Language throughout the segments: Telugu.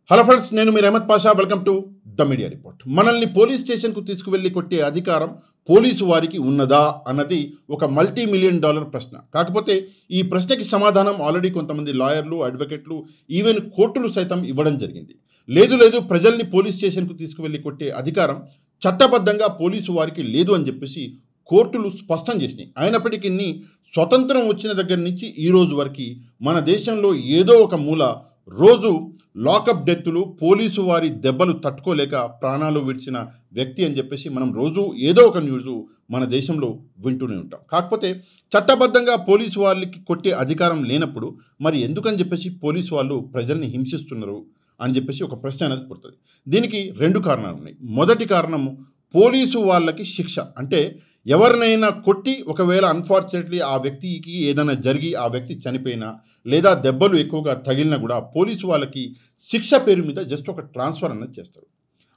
హలో ఫ్రెండ్స్, నేను మీ Ahmed Pasha. Welcome to the media report. మనల్ని పోలీస్ స్టేషన్కు తీసుకువెళ్ళి కొట్టే అధికారం పోలీసు వారికి ఉన్నదా అన్నది ఒక $multi-million ప్రశ్న. కాకపోతే ఈ ప్రశ్నకి సమాధానం ఆల్రెడీ కొంతమంది లాయర్లు, అడ్వకేట్లు, ఈవెన్ కోర్టులు సైతం ఇవ్వడం జరిగింది. లేదు ప్రజల్ని పోలీస్ స్టేషన్కు తీసుకువెళ్ళి కొట్టే అధికారం చట్టబద్ధంగా పోలీసు వారికి లేదు అని చెప్పేసి కోర్టులు స్పష్టం చేసినాయి. అయినప్పటికీ స్వతంత్రం వచ్చిన దగ్గర నుంచి ఈ రోజు వరకు మన దేశంలో ఏదో ఒక మూల రోజు లాకప్ డెత్తులు, పోలీసు వారి దెబ్బలు తట్టుకోలేక ప్రాణాలు విడిచిన వ్యక్తి అని చెప్పేసి మనం రోజు ఏదో ఒక న్యూస్ మన దేశంలో వింటూనే ఉంటాం. కాకపోతే చట్టబద్ధంగా పోలీసు వాళ్ళకి కొట్టే అధికారం లేనప్పుడు మరి ఎందుకని చెప్పేసి పోలీసు వాళ్ళు ప్రజల్ని హింసిస్తున్నారు అని చెప్పేసి ఒక ప్రశ్న అనేది పుడుతుంది. దీనికి రెండు కారణాలు ఉన్నాయి. మొదటి కారణము పోలీసు వాళ్ళకి శిక్ష. అంటే ఎవరినైనా కొట్టి ఒకవేళ అన్ఫార్చునేట్లీ ఆ వ్యక్తికి ఏదైనా జరిగి ఆ వ్యక్తి చనిపోయినా లేదా దెబ్బలు ఎక్కువగా తగిలినా కూడా పోలీసు వాళ్ళకి శిక్ష పేరు మీద జస్ట్ ఒక ట్రాన్స్ఫర్ అనేది చేస్తారు.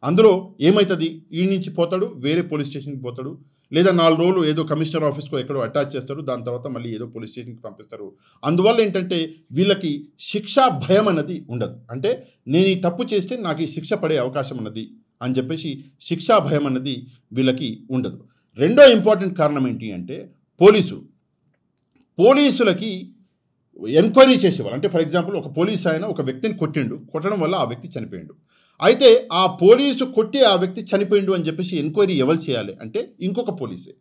అందులో ఏమవుతుంది, ఈ నుంచి పోతాడు, వేరే పోలీస్ స్టేషన్కి పోతాడు, లేదా 4 రోజులు ఏదో కమిషనర్ ఆఫీస్కో ఎక్కడో అటాచ్ చేస్తారు, దాని తర్వాత మళ్ళీ ఏదో పోలీస్ స్టేషన్కి పంపిస్తారు. అందువల్ల ఏంటంటే వీళ్ళకి శిక్షా భయం అన్నది ఉండదు. అంటే నేను ఈ తప్పు చేస్తే నాకు ఈ శిక్ష పడే అవకాశం ఉన్నది అని చెప్పేసి శిక్షా భయం అన్నది వీళ్ళకి ఉండదు. రెండో ఇంపార్టెంట్ కారణం ఏంటి అంటే పోలీసులకి ఎంక్వైరీ చేసేవాళ్ళు. అంటే ఫర్ ఎగ్జాంపుల్ ఒక పోలీస్ ఆయన ఒక వ్యక్తిని కొట్టడం వల్ల ఆ వ్యక్తి చనిపోయిండు. అయితే ఆ పోలీసు కొట్టి ఆ వ్యక్తి చనిపోయిండు అని చెప్పేసి ఎంక్వైరీ ఎవరు చేయాలి అంటే ఇంకొక పోలీసే.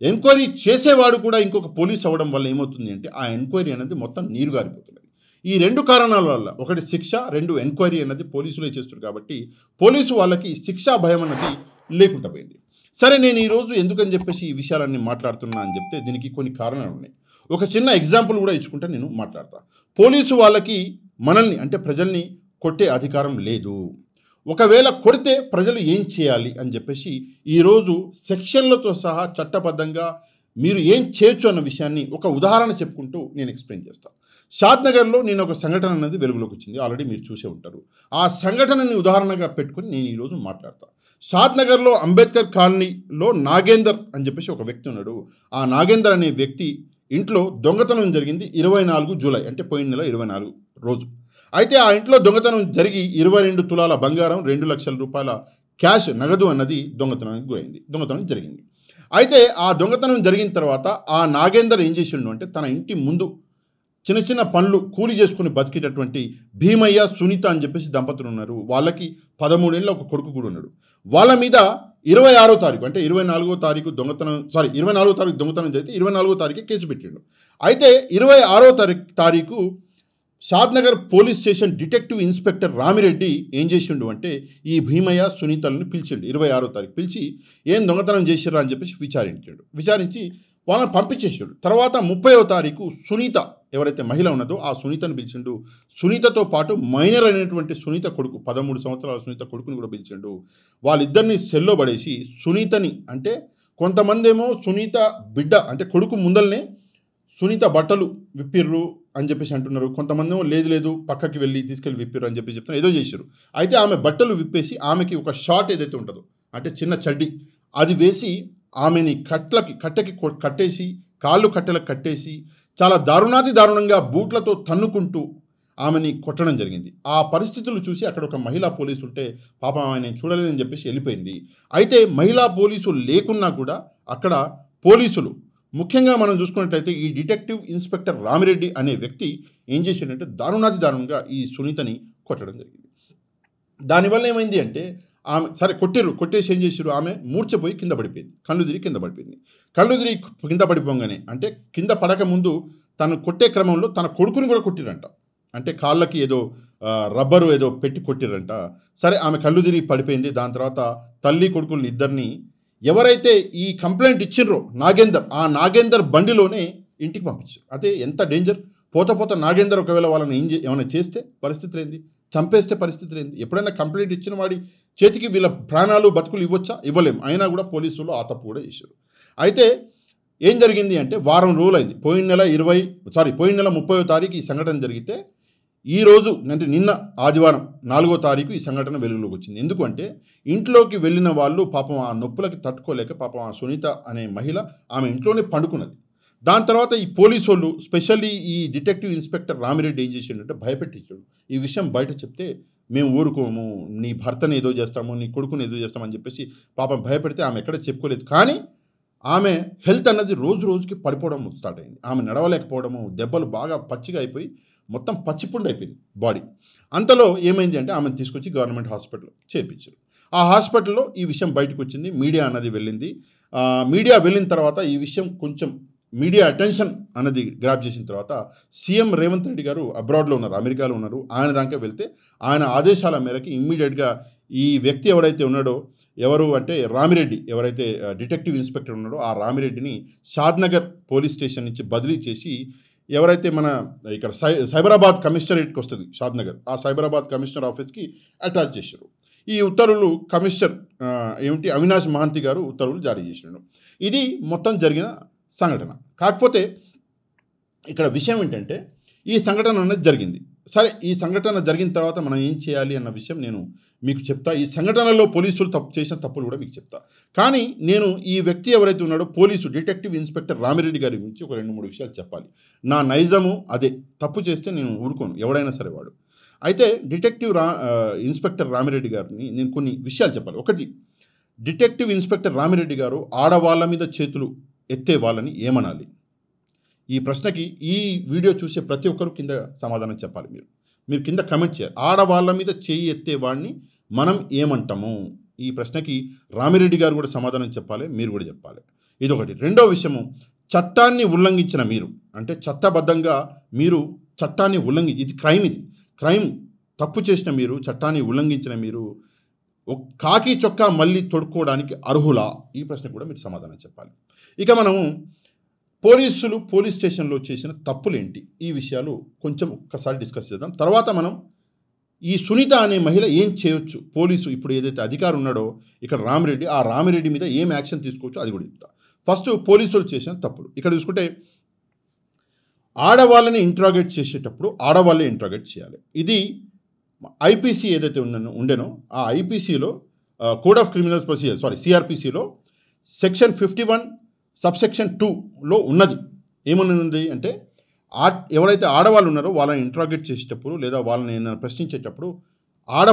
ఎంక్వైరీ చేసేవాడు కూడా ఇంకొక పోలీస్ అవ్వడం వల్ల ఏమవుతుంది అంటే ఆ ఎంక్వైరీ అనేది మొత్తం నీరు గారిపోతున్నది. ఈ రెండు కారణాల వల్ల, ఒకటి శిక్ష, రెండు ఎంక్వైరీ అన్నది పోలీసులే చేస్తారు. కాబట్టి పోలీసు వాళ్ళకి శిక్షా భయం అన్నది లేకుండా పోయింది. సరే, నేను ఈరోజు ఎందుకని చెప్పేసి ఈ విషయాలన్నీ మాట్లాడుతున్నా అని చెప్తే దీనికి కొన్ని కారణాలు ఉన్నాయి. ఒక చిన్న ఎగ్జాంపుల్ కూడా ఇచ్చుకుంటే నేను మాట్లాడతా. పోలీసు వాళ్ళకి మనల్ని అంటే ప్రజల్ని కొట్టే అధికారం లేదు. ఒకవేళ కొడితే ప్రజలు ఏం చేయాలి అని చెప్పేసి ఈరోజు సెక్షన్లతో సహా చట్టబద్ధంగా మీరు ఏం చేయొచ్చు అన్న విషయాన్ని ఒక ఉదాహరణ చెప్పుకుంటూ నేను ఎక్స్ప్లెయిన్ చేస్తాను. షాద్నగర్లో నేను ఒక సంఘటన అనేది వెలుగులోకి వచ్చింది, ఆల్రెడీ మీరు చూసే ఉంటారు. ఆ సంఘటనని ఉదాహరణగా పెట్టుకుని నేను ఈరోజు మాట్లాడతాను. షాద్నగర్లో అంబేద్కర్ కాలనీలో నాగేందర్ అని చెప్పేసి ఒక వ్యక్తి ఉన్నాడు. ఆ నాగేందర్ అనే వ్యక్తి ఇంట్లో దొంగతనం జరిగింది 24 జూలై, అంటే పోయిన నెల 24 రోజు. అయితే ఆ ఇంట్లో దొంగతనం జరిగి 22 తులాల బంగారం, 2 లక్షల రూపాయల క్యాష్ నగదు అన్నది దొంగతనం జరిగింది. అయితే ఆ దొంగతనం జరిగిన తర్వాత ఆ నాగేందర్ ఏం చేసిండు అంటే తన ఇంటి ముందు చిన్న పనులు కూలి చేసుకుని బతికేటటువంటి భీమయ్య, సునీత అని చెప్పేసి దంపతులు ఉన్నారు. వాళ్ళకి 13 ఏళ్ళ ఒక కొడుకు కూడా ఉన్నాడు. వాళ్ళ మీద 26వ తారీఖు అంటే 24వ తారీఖు దొంగతనం జరిగితే 24వ తారీఖు కేసు పెట్టిండు. అయితే 26వ తారీఖు Shadnagar police station detective inspector Ramireddy ఏం చేసిండు అంటే ఈ భీమయ్య, సునీతలను పిలిచిండు. 26వ తారీఖు పిలిచి ఏం దొంగతనం చేసిర్రా అని చెప్పేసి విచారించి వాళ్ళని పంపించేసాడు. తర్వాత 30వ తారీఖు సునీత ఎవరైతే మహిళ ఉన్నదో ఆ సునీతను పిలిచిండు. సునీతతో పాటు మైనర్ అయినటువంటి సునీత కొడుకు 13 సంవత్సరాల సునీత కొడుకుని కూడా పిలిచిండు. వాళ్ళిద్దరిని సెల్లో పడేసి సునీతని అంటే కొంతమంది ఏమో సునీత బిడ్డ అంటే కొడుకు ముందల్నే సునీత బట్టలు విప్పిర్రు అని చెప్పేసి అంటున్నారు. కొంతమంది ఏమో లేదు పక్కకి వెళ్ళి తీసుకెళ్ళి విప్పిర్రు అని చెప్పి చెప్తున్నారు, ఏదో చేశారు. అయితే ఆమె బట్టలు విప్పేసి ఆమెకి ఒక షార్ట్ ఏదైతే ఉంటుందో అంటే చిన్న చడ్డీ అది వేసి ఆమెని కట్టెకి కట్టేసి కాళ్ళు కట్టెలకు కట్టేసి చాలా దారుణంగా బూట్లతో తన్నుకుంటూ ఆమెని కొట్టడం జరిగింది. ఆ పరిస్థితులు చూసి అక్కడ ఒక మహిళా పోలీసు ఉంటే పాపం ఆమె నేను చూడలేదని చెప్పేసి వెళ్ళిపోయింది. అయితే మహిళా పోలీసు లేకున్నా కూడా అక్కడ పోలీసులు ముఖ్యంగా మనం చూసుకున్నట్లయితే ఈ డిటెక్టివ్ ఇన్స్పెక్టర్ రామిరెడ్డి అనే వ్యక్తి ఏం చేశాడంటే దారుణంగా ఈ సునీతని కొట్టడం జరిగింది. దానివల్ల ఏమైంది అంటే ఆమె సరే కొట్టేసి ఏం చేశారు, ఆమె మూర్ఛపోయి కింద పడిపోయింది, కళ్ళు తిరిగి కింద పడిపోగానే అంటే కింద పడక ముందు తను కొట్టే క్రమంలో తన కొడుకుని కూడా కొట్టిరంట. అంటే కాళ్ళకి ఏదో రబ్బరు ఏదో పెట్టి కొట్టిరంట. సరే, ఆమె కళ్ళు తిరిగి పడిపోయింది. దాని తర్వాత తల్లి కొడుకుల్ని ఇద్దరిని ఎవరైతే ఈ కంప్లైంట్ ఇచ్చిండ్రో ఆ నాగేందర్ బండిలోనే ఇంటికి పంపించారు. అదే ఎంత డేంజర్. పోత నాగేందర్ ఒకవేళ వాళ్ళని ఏమైనా చేస్తే పరిస్థితులు ఏంది, చంపేస్తే పరిస్థితులు ఏంది? ఎప్పుడైనా కంప్లైంట్ ఇచ్చిన వాడి చేతికి వీళ్ళ ప్రాణాలు బతుకులు ఇవ్వచ్చా? ఇవ్వలేము. అయినా కూడా పోలీసులు ఆ తప్పు కూడా చేశారు. అయితే ఏం జరిగింది అంటే వారం రోజులైంది. పోయిన నెల 30వ తారీఖు ఈ సంఘటన జరిగితే ఈరోజు అంటే నిన్న ఆదివారం 4వ తారీఖు ఈ సంఘటన వెలుగులోకి వచ్చింది. ఎందుకంటే ఇంట్లోకి వెళ్ళిన వాళ్ళు పాపం ఆ నొప్పులకి తట్టుకోలేక పాపం ఆ సునీత అనే మహిళ ఆమె ఇంట్లోనే పండుకున్నది. దాని తర్వాత ఈ పోలీసోళ్ళు స్పెషల్లీ ఈ డిటెక్టివ్ ఇన్స్పెక్టర్ రామిరెడ్డి ఏం చేసిండంటే భయపెట్టించాడు. ఈ విషయం బయట చెప్తే మేము ఊరుకోము, నీ భర్తని ఏదో చేస్తాము, నీ కొడుకుని ఏదో చేస్తామని చెప్పేసి పాపం భయపెడితే ఆమె ఎక్కడ చెప్పుకోలేదు. కానీ ఆమె హెల్త్ అన్నది రోజు రోజుకి పడిపోవడం స్టార్ట్ అయింది. ఆమె నడవలేకపోవడము, దెబ్బలు బాగా పచ్చిగా అయిపోయి మొత్తం పచ్చిపుండు అయిపోయింది బాడీ. అంతలో ఏమైంది అంటే ఆమెను తీసుకొచ్చి గవర్నమెంట్ హాస్పిటల్ చేర్పించారు. ఆ హాస్పిటల్లో ఈ విషయం బయటకు వచ్చింది, మీడియా అన్నది వెళ్ళింది. మీడియా వెళ్ళిన తర్వాత ఈ విషయం కొంచెం మీడియా అటెన్షన్ అన్నది గ్రాప్ చేసిన తర్వాత సీఎం రేవంత్ రెడ్డి గారు అబ్రాడ్లో ఉన్నారు, అమెరికాలో ఉన్నారు. ఆయన దాకా వెళ్తే ఆయన ఆదేశాల మేరకు ఇమ్మీడియట్గా ఈ వ్యక్తి ఎవరైతే ఉన్నాడో, ఎవరు అంటే రామిరెడ్డి, ఎవరైతే డిటెక్టివ్ ఇన్స్పెక్టర్ ఉన్నాడో ఆ రామిరెడ్డిని షాద్నగర్ పోలీస్ స్టేషన్ నుంచి బదిలీ చేసి ఎవరైతే మన ఇక్కడ సైబరాబాద్ కమిషనరేట్కి వస్తుంది షాద్నగర్, ఆ సైబరాబాద్ కమిషనర్ ఆఫీస్కి అటాచ్ చేశారు. ఈ ఉత్తర్వులు కమిషనర్ అవినాష్ మహంతి గారు ఉత్తర్వులు జారీ చేసినాడు. ఇది మొత్తం జరిగిన సంఘటన. కాకపోతే ఇక్కడ విషయం ఏంటంటే ఈ సంఘటన అనేది జరిగింది. సరే, ఈ సంఘటన జరిగిన తర్వాత మనం ఏం చేయాలి అన్న విషయం నేను మీకు చెప్తా. ఈ సంఘటనలో పోలీసులు చేసిన తప్పులు కూడా మీకు చెప్తా. కానీ నేను ఈ వ్యక్తి ఎవరైతే ఉన్నాడో పోలీసు డిటెక్టివ్ ఇన్స్పెక్టర్ రామిరెడ్డి గారి గురించి ఒక 2-3 విషయాలు చెప్పాలి. నా నైజము అదే, తప్పు చేస్తే నేను ఊరుకోను, ఎవడైనా సరే వాడు. అయితే డిటెక్టివ్ ఇన్స్పెక్టర్ రామిరెడ్డి గారిని నేను కొన్ని విషయాలు చెప్పాలి. ఒకటి, డిటెక్టివ్ ఇన్స్పెక్టర్ రామిరెడ్డి గారు ఆడవాళ్ళ మీద చేతులు ఎత్తే వాళ్ళని ఏమనాలి? ఈ ప్రశ్నకి ఈ వీడియో చూసే ప్రతి ఒక్కరు కింద సమాధానం చెప్పాలి. మీరు కింద కమెంట్ చేయాలి. ఆడవాళ్ళ మీద చేయి ఎత్తేవాడిని మనం ఏమంటాము? ఈ ప్రశ్నకి రామిరెడ్డి గారు కూడా సమాధానం చెప్పాలి, మీరు కూడా చెప్పాలి. ఇదొకటి. రెండో విషయము, చట్టాన్ని ఉల్లంఘించిన మీరు, అంటే చట్టబద్ధంగా మీరు చట్టాన్ని ఇది క్రైమ్ తప్పు చేసిన మీరు, చట్టాన్ని ఉల్లంఘించిన మీరు కాకి చొక్కా మళ్ళీ తొడుక్కోవడానికి అర్హులా? ఈ ప్రశ్న కూడా మీరు సమాధానం చెప్పాలి. ఇక మనము పోలీస్ స్టేషన్లో చేసిన తప్పులేంటి, ఈ విషయాలు కొంచెం ఒక్కసారి డిస్కస్ చేద్దాం. తర్వాత మనం ఈ సునీత అనే మహిళ ఏం చేయొచ్చు, పోలీసు ఇప్పుడు ఏదైతే అధికారి ఉన్నాడో ఇక్కడ రామిరెడ్డి, ఆ రామిరెడ్డి మీద ఏం యాక్షన్ తీసుకోవచ్చు అది కూడా చెప్తా. ఫస్ట్ పోలీసులు చేసిన తప్పులు. ఇక్కడ చూసుకుంటే ఆడవాళ్ళని ఇంట్రాగేట్ చేసేటప్పుడు ఆడవాళ్ళే ఇంట్రాగేట్ చేయాలి. ఇది ఐపీసీ ఏదైతే ఉండేనో ఆ ఐపీసీలో కోడ్ ఆఫ్ క్రిమినల్ ప్రొసీజర్ సిఆర్పిసిలో సెక్షన్ 51 సబ్సెక్షన్ 2లో ఉన్నది. ఏమన్నది అంటే ఎవరైతే ఆడవాళ్ళు ఉన్నారో వాళ్ళని ఇంట్రాగేట్ చేసేటప్పుడు లేదా వాళ్ళని ఏమైనా ప్రశ్నించేటప్పుడు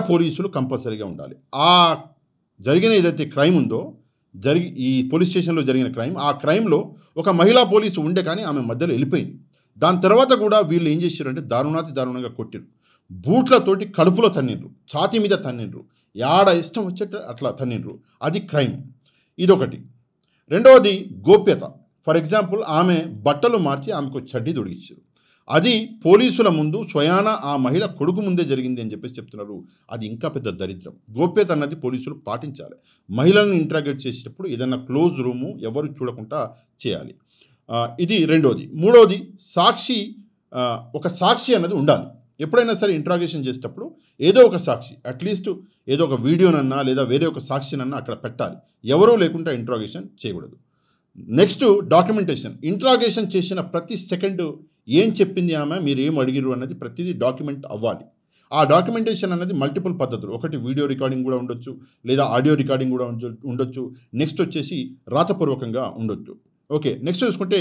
పోలీసులు కంపల్సరీగా ఉండాలి. ఆ జరిగిన ఏదైతే క్రైమ్ ఉందో ఈ పోలీస్ స్టేషన్లో జరిగిన ఆ క్రైమ్లో ఒక మహిళా పోలీసు ఉండే కానీ ఆమె మధ్యలో వెళ్ళిపోయింది. దాని తర్వాత కూడా వీళ్ళు ఏం చేశారంటే దారుణంగా కొట్టిరు. బూట్లతోటి కడుపులో తన్నిండ్రు, ఛాతీ మీద తన్నిండ్రు, ఇష్టం వచ్చేట అట్లా తన్నిండ్రు. అది క్రైమ్. ఇదొకటి. రెండవది గోప్యత. ఫర్ ఎగ్జాంపుల్ ఆమె బట్టలు మార్చి ఆమెకు చడ్డీ తొడిగించారు. అది పోలీసుల ముందు స్వయాన ఆ మహిళ కొడుకు ముందే జరిగింది అని చెప్పేసి చెప్తున్నారు. అది ఇంకా పెద్ద దరిద్రం. గోప్యత అన్నది పోలీసులు పాటించాలి. మహిళలను ఇంట్రాగేట్ చేసేటప్పుడు ఏదైనా క్లోజ్ రూము ఎవరు చూడకుండా చేయాలి. ఇది రెండోది. మూడోది, ఒక సాక్షి అన్నది ఉండాలి. ఎప్పుడైనా సరే ఇంట్రాగేషన్ చేసేటప్పుడు ఏదో ఒక సాక్షి, అట్లీస్ట్ ఏదో ఒక వీడియోనన్నా లేదా వేరే ఒక సాక్షినన్నా అక్కడ పెట్టాలి. ఎవరూ లేకుండా ఇంట్రాగేషన్ చేయకూడదు. Next, documentation. ఇంట్రాగేషన్ చేసిన ప్రతి సెకండ్ ఏం చెప్పింది ఆమె, మీరు ఏం అడిగిరు అన్నది ప్రతిదీ డాక్యుమెంట్ అవ్వాలి. ఆ డాక్యుమెంటేషన్ అనేది మల్టిపుల్ పద్ధతులు. ఒకటి, వీడియో రికార్డింగ్ కూడా ఉండొచ్చు, లేదా ఆడియో రికార్డింగ్ కూడా ఉండొచ్చు. నెక్స్ట్ వచ్చేసి రాతపూర్వకంగా ఉండొచ్చు. ఓకే. నెక్స్ట్ చూసుకుంటే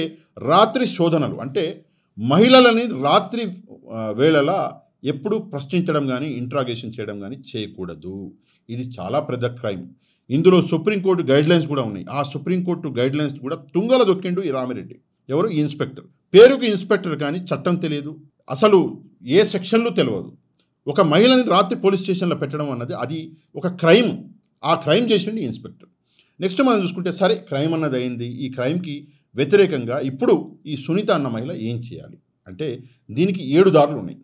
రాత్రి శోధనలు. అంటే మహిళలని రాత్రి వేళలా ఎప్పుడు ప్రశ్నించడం కానీ ఇంట్రాగేషన్ చేయడం కానీ చేయకూడదు. ఇది చాలా పెద్ద క్రైమ్. ఇందులో సుప్రీంకోర్టు గైడ్లైన్స్ కూడా ఉన్నాయి. ఆ సుప్రీంకోర్టు గైడ్లైన్స్ కూడా తుంగల దొక్కిండు ఈ రామిరెడ్డి. ఎవరు? ఈ ఇన్స్పెక్టర్. పేరుకి ఇన్స్పెక్టర్ కానీ చట్టం తెలియదు, అసలు ఏ సెక్షన్లు తెలియదు. ఒక మహిళని రాత్రి పోలీస్ స్టేషన్లో పెట్టడం అన్నది అది ఒక క్రైమ్. ఆ క్రైమ్ చేసిండు ఈ ఇన్స్పెక్టర్. నెక్స్ట్ మనం చూసుకుంటే సరే క్రైమ్ అన్నది అయింది. ఈ క్రైమ్కి వ్యతిరేకంగా ఇప్పుడు ఈ సునీత అన్న మహిళ ఏం చేయాలి అంటే దీనికి 7 దారులు ఉన్నాయి.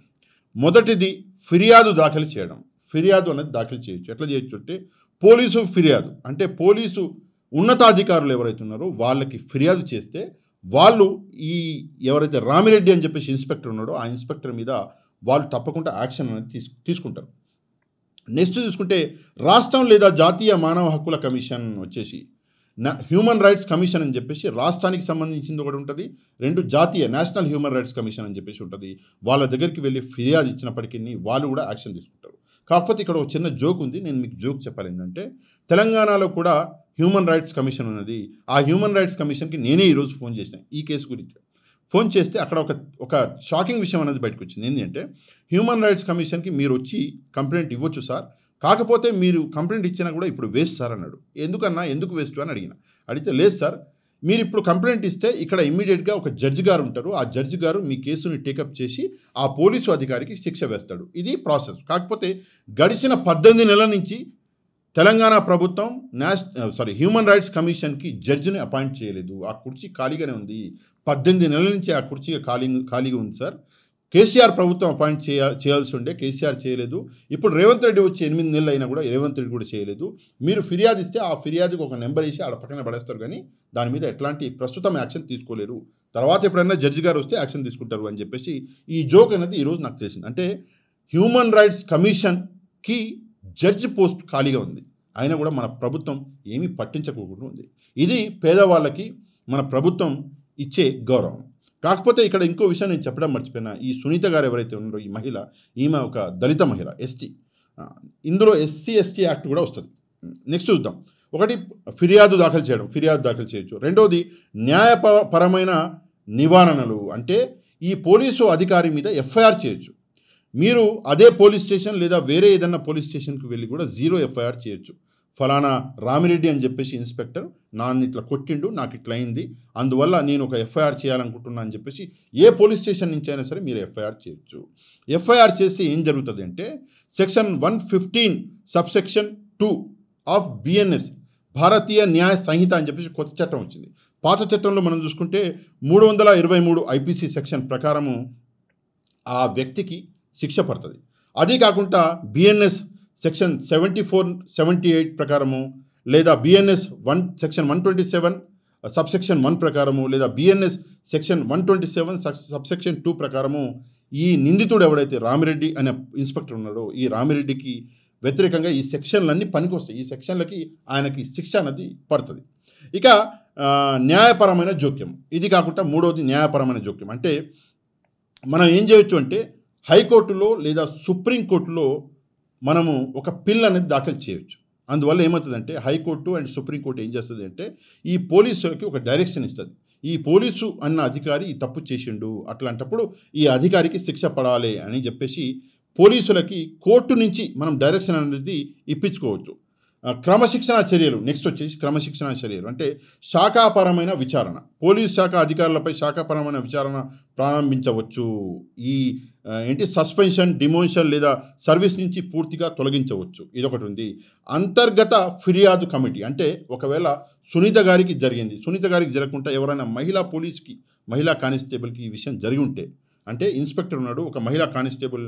మొదటిది, ఫిర్యాదు దాఖలు చేయడం. ఫిర్యాదు అనేది దాఖలు చేయొచ్చు. ఎట్లా చేయొచ్చు అంటే పోలీసు ఫిర్యాదు అంటే పోలీసు ఉన్నతాధికారులు ఎవరైతే ఉన్నారో వాళ్ళకి ఫిర్యాదు చేస్తే వాళ్ళు ఎవరైతే రామిరెడ్డి అని చెప్పేసి ఇన్స్పెక్టర్ ఉన్నాడో ఆ ఇన్స్పెక్టర్ మీద వాళ్ళు తప్పకుండా యాక్షన్ అనేది తీసుకుంటారు. నెక్స్ట్ చూసుకుంటే రాష్ట్రం లేదా జాతీయ మానవ హక్కుల కమిషన్ వచ్చేసి హ్యూమన్ రైట్స్ కమిషన్ అని చెప్పేసి రాష్ట్రానికి సంబంధించింది ఒకటి ఉంటుంది. 2 జాతీయ నేషనల్ హ్యూమన్ రైట్స్ కమిషన్ అని చెప్పేసి ఉంటుంది. వాళ్ళ దగ్గరికి వెళ్ళి ఫిర్యాదు ఇచ్చినప్పటికీ వాళ్ళు కూడా యాక్షన్ తీసుకుంటారు. కాకపోతే ఇక్కడ ఒక చిన్న జోక్ ఉంది. నేను మీకు జోక్ చెప్పాలి ఏంటంటే, తెలంగాణలో కూడా హ్యూమన్ రైట్స్ కమిషన్ ఉన్నది. ఆ హ్యూమన్ రైట్స్ కమిషన్‌కి నేనే ఈరోజు ఫోన్ చేసిన ఈ కేసు గురించి. ఫోన్ చేస్తే అక్కడ ఒక షాకింగ్ విషయం అనేది బయటకొచ్చింది. ఏంది అంటే, హ్యూమన్ రైట్స్ కమిషన్‌కి మీరొచ్చి కంప్లెయింట్ ఇవ్వచ్చు సార్. కాకపోతే మీరు కంప్లెయింట్ ఇచ్చినా కూడా ఇప్పుడు వేస్ట్ సార్ అన్నాడు. ఎందుకన్నా? ఎందుకు వేస్ట్ అని అడిగిన. అడిగితే లేదు సార్, మీరిప్పుడు కంప్లెయింట్ ఇస్తే ఇక్కడ ఇమ్మీడియేట్‌గా ఒక జడ్జి గారు ఉంటారు. ఆ జడ్జి గారు మీ కేసుని టేకప్ చేసి ఆ పోలీసు అధికారికి శిక్ష వేస్తాడు. ఇది ప్రాసెస్. కాకపోతే గడిచిన 18 నెలల నుంచి తెలంగాణ ప్రభుత్వం హ్యూమన్ రైట్స్ కమిషన్‌కి జడ్జిని అపాయింట్ చేయలేదు. ఆ కుర్చీ ఖాళీగానే ఉంది. 18 నెలల నుంచి ఆ కుర్చీ ఖాళీగా ఉంది సార్. కేసీఆర్ ప్రభుత్వం అపాయింట్ చేయాల్సి ఉండే, కేసీఆర్ చేయలేదు. ఇప్పుడు రేవంత్ రెడ్డి వచ్చి 8 నెలలు అయినా కూడా రేవంత్ రెడ్డి కూడా చేయలేదు. మీరు ఫిర్యాదు ఇస్తే ఆ ఫిర్యాదుకి ఒక నెంబర్ వేసి ఆడ పక్కన పడేస్తారు కానీ దాని మీద ఎట్లాంటి ప్రస్తుతం యాక్షన్ తీసుకోలేరు. తర్వాత ఎప్పుడైనా జడ్జి గారు వస్తే యాక్షన్ తీసుకుంటారు అని చెప్పేసి ఈ జోక్ అనేది ఈరోజు నాకు తెలిసింది. అంటే హ్యూమన్ రైట్స్ కమిషన్‌కి జడ్జి పోస్ట్ ఖాళీగా ఉంది. అయినా కూడా మన ప్రభుత్వం ఏమీ పట్టించుకోకుండా ఉంది. ఇది పేదవాళ్ళకి మన ప్రభుత్వం ఇచ్చే గౌరవం. కాకపోతే ఇక్కడ ఇంకో విషయం నేను చెప్పడం మర్చిపోయినా. ఈ సునీత గారు ఎవరైతే ఉన్నారో ఈ మహిళ, ఈమె ఒక దళిత మహిళ, ఎస్టీ. ఇందులో ఎస్సీ, ఎస్టీ యాక్ట్ కూడా వస్తుంది. నెక్స్ట్ చూద్దాం. ఒకటి ఫిర్యాదు దాఖలు చేయొచ్చు. రెండోది న్యాయపరమైన నివారణలు, అంటే ఈ పోలీసు అధికారి మీద ఎఫ్ఐఆర్ చేయొచ్చు. మీరు అదే పోలీస్ స్టేషన్ లేదా వేరే ఏదన్నా పోలీస్ స్టేషన్కి వెళ్ళి కూడా 0 ఎఫ్ఐఆర్ చేయొచ్చు. ఫలానా రామిరెడ్డి అని చెప్పేసి ఇన్స్పెక్టర్ నన్ను ఇట్లా కొట్టిండు, నాకు ఇట్లా అయింది, అందువల్ల నేను ఒక ఎఫ్ఐఆర్ చేయాలనుకుంటున్నా అని చెప్పేసి ఏ పోలీస్ స్టేషన్ నుంచి అయినా సరే మీరు ఎఫ్ఐఆర్ చేయొచ్చు. ఎఫ్ఐఆర్ చేస్తే ఏం జరుగుతుంది అంటే, సెక్షన్ 115 సబ్సెక్షన్ 2 ఆఫ్ బిఎన్ఎస్, భారతీయ న్యాయ సంహిత అని చెప్పేసి కొత్త చట్టం వచ్చింది. పాత చట్టంలో మనం చూసుకుంటే 323 ఐపీసీ సెక్షన్ ప్రకారము ఆ వ్యక్తికి శిక్ష పడుతుంది. అది కాకుండా బిఎన్ఎస్ సెక్షన్ 74, 78 ప్రకారము, లేదా బిఎన్ఎస్ సెక్షన్ 127 సబ్సెక్షన్ 1 ప్రకారము, లేదా బిఎన్ఎస్ సెక్షన్ 127 సబ్సెక్షన్ 2 ప్రకారము ఈ నిందితుడు ఎవడైతే రామిరెడ్డి అనే ఇన్స్పెక్టర్ ఉన్నాడో, ఈ రామిరెడ్డికి వ్యతిరేకంగా ఈ సెక్షన్లన్నీ పనికొస్తాయి. ఈ సెక్షన్లకి ఆయనకి శిక్ష అనేది పడుతుంది. ఇక న్యాయపరమైన జోక్యం, ఇది కాకుండా మూడవది న్యాయపరమైన జోక్యం. అంటే మనం ఏం చేయొచ్చు అంటే, హైకోర్టులో లేదా సుప్రీంకోర్టులో మనము ఒక పిల్ అనేది దాఖలు చేయొచ్చు. అందువల్ల ఏమవుతుందంటే, హైకోర్టు అండ్ సుప్రీంకోర్టు ఏం చేస్తుంది అంటే, ఈ పోలీసులకి ఒక డైరెక్షన్ ఇస్తుంది. ఈ పోలీసు అన్న అధికారి ఈ తప్పు చేసిండు, అట్లాంటప్పుడు ఈ అధికారికి శిక్ష పడాలి అని చెప్పేసి పోలీసులకి కోర్టు నుంచి మనం డైరెక్షన్ అనేది ఇప్పించుకోవచ్చు. క్రమశిక్షణా చర్యలు, నెక్స్ట్ వచ్చేసి క్రమశిక్షణా చర్యలు అంటే శాఖాపరమైన విచారణ. పోలీస్ శాఖ అధికారులపై శాఖాపరమైన విచారణ ప్రారంభించవచ్చు. ఈ సస్పెన్షన్, డిమోషన్ లేదా సర్వీస్ నుంచి పూర్తిగా తొలగించవచ్చు. ఇదొకటి ఉంది. అంతర్గత ఫిర్యాదు కమిటీ, అంటే ఒకవేళ సునీత గారికి జరిగింది, సునీత గారికి జరగకుండా ఎవరైనా మహిళా కానిస్టేబుల్కి ఈ విషయం జరిగి ఉంటే, అంటే ఇన్స్పెక్టర్ ఉన్నాడు, ఒక మహిళా కానిస్టేబుల్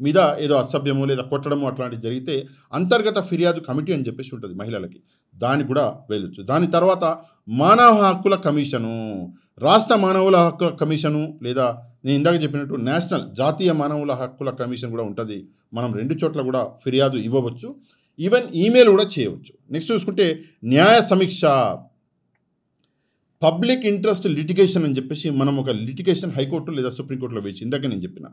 మీద ఏదో అసభ్యము లేదా కొట్టడము అట్లాంటివి జరిగితే అంతర్గత ఫిర్యాదు కమిటీ అని చెప్పేసి ఉంటుంది మహిళలకి, దానికి కూడా వెళ్ళొచ్చు. దాని తర్వాత మానవ హక్కుల కమిషను, రాష్ట్ర మానవుల హక్కుల కమిషను, లేదా నేను ఇందాక చెప్పినట్టు జాతీయ మానవుల హక్కుల కమిషన్ కూడా ఉంటుంది. మనం 2 చోట్ల కూడా ఫిర్యాదు ఇవ్వవచ్చు. ఈవెన్ ఈమెయిల్ కూడా చేయవచ్చు. నెక్స్ట్ చూసుకుంటే న్యాయ సమీక్ష, పబ్లిక్ ఇంట్రెస్ట్ లిటిగేషన్ అని చెప్పేసి మనం ఒక లిటిగేషన్ హైకోర్టు లేదా సుప్రీంకోర్టులో వేసి ఇందాక నేను చెప్పిన.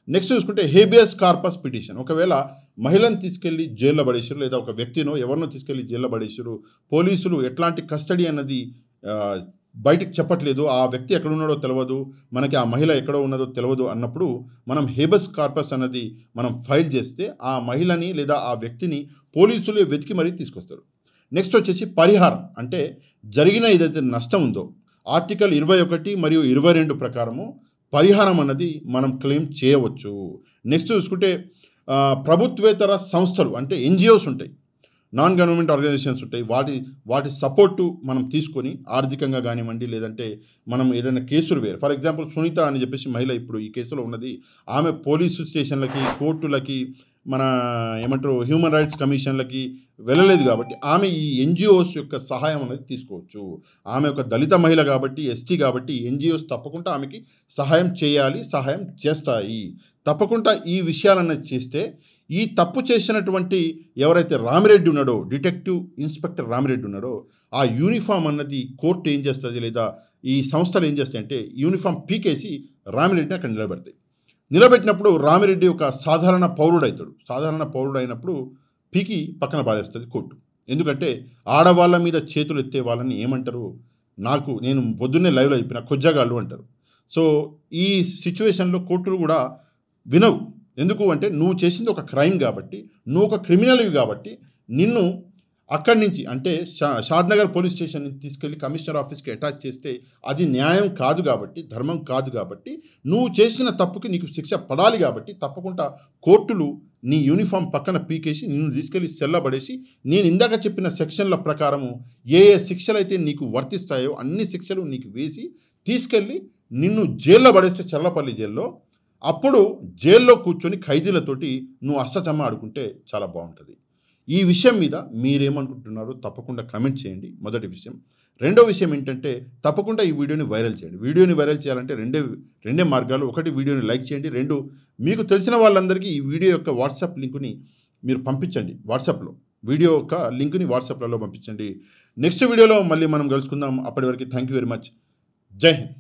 నెక్స్ట్ చూసుకుంటే హేబియస్ కార్పస్ పిటిషన్, ఒకవేళ మహిళను తీసుకెళ్ళి జైల్లో పడేసారు, లేదా ఒక వ్యక్తినో ఎవరినో తీసుకెళ్ళి జైల్లో పడేసారు, పోలీసులు ఎట్లాంటి కస్టడీ అన్నది బయటికి చెప్పట్లేదు, ఆ వ్యక్తి ఎక్కడ ఉన్నాడో తెలియదు, మనకి ఆ మహిళ ఎక్కడో ఉన్నదో తెలియదు అన్నప్పుడు మనం హేబియస్ కార్పస్ అన్నది మనం ఫైల్ చేస్తే ఆ మహిళని లేదా ఆ వ్యక్తిని పోలీసులు వెతికి మరీ తీసుకొస్తారు. నెక్స్ట్ వచ్చేసి పరిహారం, అంటే జరిగిన ఏదైతే నష్టం ఉందో ఆర్టికల్ 21 మరియు 22 ప్రకారము పరిహారం అన్నది మనం క్లెయిమ్ చేయవచ్చు. నెక్స్ట్ చూసుకుంటే ప్రభుత్వేతర సంస్థలు, అంటే ఎన్జిఓస్ ఉంటాయి, నాన్ గవర్నమెంట్ ఆర్గనైజేషన్స్ ఉంటాయి, వాటి సపోర్టు మనం తీసుకొని ఆర్థికంగా కానివ్వండి, లేదంటే మనం ఏదైనా కేసులు వేరు. ఫర్ ఎగ్జాంపుల్ సునీత అని చెప్పేసి మహిళ ఇప్పుడు ఈ కేసులో ఉన్నది, ఆమె పోలీసు స్టేషన్లకి, కోర్టులకి, మన హ్యూమన్ రైట్స్ కమిషన్లకి వెళ్ళలేదు కాబట్టి ఆమె ఈ ఎన్జిఓస్ యొక్క సహాయం అనేది తీసుకోవచ్చు. ఆమె ఒక దళిత మహిళ కాబట్టి, ఎస్టీ కాబట్టి ఎన్జిఓస్ తప్పకుండా ఆమెకి సహాయం చేయాలి, సహాయం చేస్తాయి. తప్పకుండా ఈ విషయాలన్నది చేస్తే ఈ తప్పు చేసినటువంటి ఎవరైతే రామిరెడ్డి ఉన్నాడో, డిటెక్టివ్ ఇన్స్పెక్టర్ రామిరెడ్డి ఉన్నాడో, ఆ యూనిఫామ్ అన్నది కోర్టు ఏం చేస్తుంది, లేదా ఈ సంస్థలు ఏం చేస్తాయి అంటే యూనిఫామ్ పీకేసి రామిరెడ్డిని అక్కడ నిలబెడతాయి. నిలబెట్టినప్పుడు రామిరెడ్డి ఒక సాధారణ పౌరుడవుతాడు. సాధారణ పౌరుడైనప్పుడు పీకి పక్కన పారేస్తుంది కోర్టు. ఎందుకంటే ఆడవాళ్ళ మీద చేతులు ఎత్తే వాళ్ళని ఏమంటారు? నేను పొద్దున్నే లైవ్‌లో చెప్పిన కొజ్జగాళ్ళు అంటారు. సో, ఈ సిట్యుయేషన్‌లో కోర్టులు కూడా వినవు. ఎందుకు అంటే నువ్వు చేసింది ఒక క్రైమ్ కాబట్టి, నువ్వు ఒక క్రిమినల్‌వి కాబట్టి నిన్ను అక్కడి నుంచి అంటే షాద్‌నగర్ పోలీస్ స్టేషన్ నుంచి తీసుకెళ్ళి కమిషనర్ ఆఫీస్‌కి అటాచ్ చేస్తే అది న్యాయం కాదు కాబట్టి, ధర్మం కాదు కాబట్టి, నువ్వు చేసిన తప్పుకి నీకు శిక్ష పడాలి కాబట్టి తప్పకుండా కోర్టులు నీ యూనిఫార్మ్ పక్కన పీకేసి నిన్ను తీసుకెళ్ళి సెల్‌లో పడేసి నేను ఇందాక చెప్పిన సెక్షన్‌ల ప్రకారము ఏ శిక్షలైతే నీకు వర్తిస్తాయో అన్ని శిక్షలు నీకు వేసి తీసుకెళ్ళి నిన్ను జైల్‌లో పడేస్తే చల్లపల్లి జైల్‌లో. అప్పుడు జైల్‌లో కూర్చొని ఖైదీలతోటి నువ్వు అష్టచమ్మ ఆడుకుంటే చాలా బావుంటది. ఈ విషయం మీద మీరేమనుకుంటున్నారో తప్పకుండా కామెంట్ చేయండి. మొదటి విషయం. రెండో విషయం ఏంటంటే తప్పకుండా ఈ వీడియోని వైరల్ చేయండి. వీడియోని వైరల్ చేయాలంటే రెండే మార్గాలు. ఒకటి వీడియోని లైక్ చేయండి. 2 మీకు తెలిసిన వాళ్ళందరికీ ఈ వీడియో యొక్క వాట్సాప్ లింక్‌ని మీరు పంపించండి వాట్సాప్‌లో. వీడియో యొక్క లింక్‌ని వాట్సాప్‌లలో పంపించండి. నెక్స్ట్ వీడియోలో మళ్ళీ మనం కలుసుకుందాం. అప్పటి వరకు థాంక్ యూ వెరీ మచ్. జై హింద్.